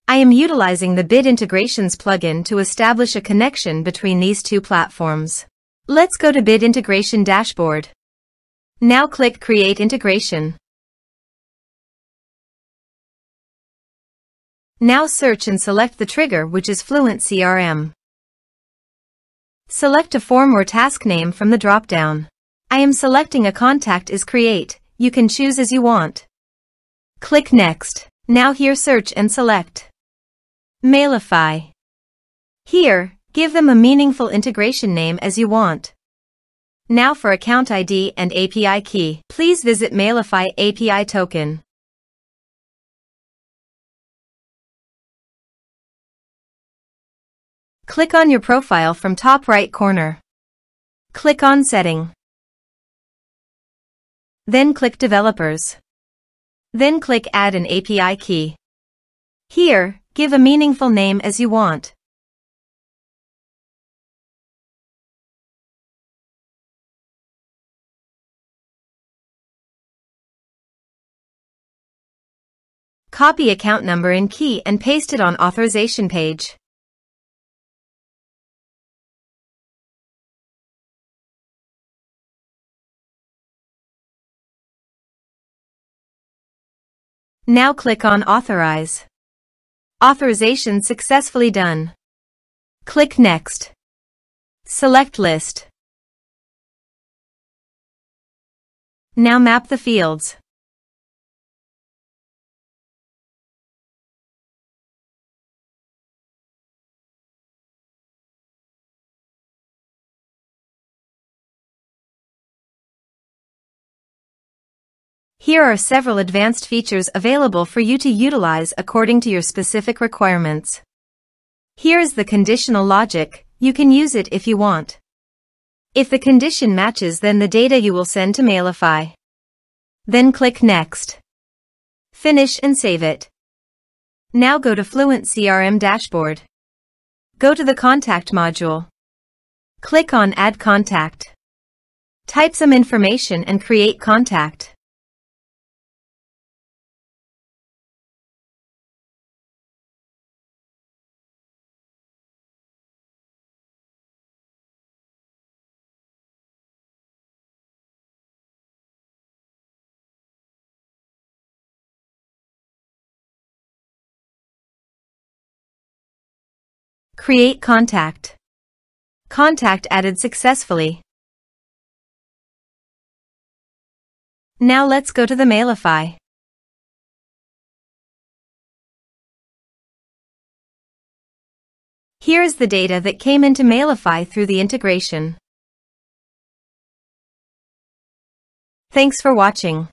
I am utilizing the Bid Integrations plugin to establish a connection between these two platforms. Let's go to Bid Integration Dashboard. Now click Create Integration. Now search and select the trigger, which is FluentCRM. Select a form or task name from the drop-down. I am selecting a contact is create. You can choose as you want. Click Next. Now here search and select Mailify. Here, give them a meaningful integration name as you want. Now for account ID and API key, please visit Mailify API token. Click on your profile from top right corner. Click on Setting. Then click Developers. Then click Add an API key. Here, give a meaningful name as you want. Copy account number and key and paste it on authorization page. Now click on Authorize. Authorization successfully done. Click Next. Select List. Now map the fields. Here are several advanced features available for you to utilize according to your specific requirements. Here is the conditional logic. You can use it if you want. If the condition matches, then the data you will send to Mailify. Then click Next. Finish and save it. Now go to FluentCRM dashboard. Go to the Contact module. Click on Add Contact. Type some information and create contact. Create contact. Contact added successfully. Now let's go to the Mailify. Here is the data that came into Mailify through the integration. Thanks for watching.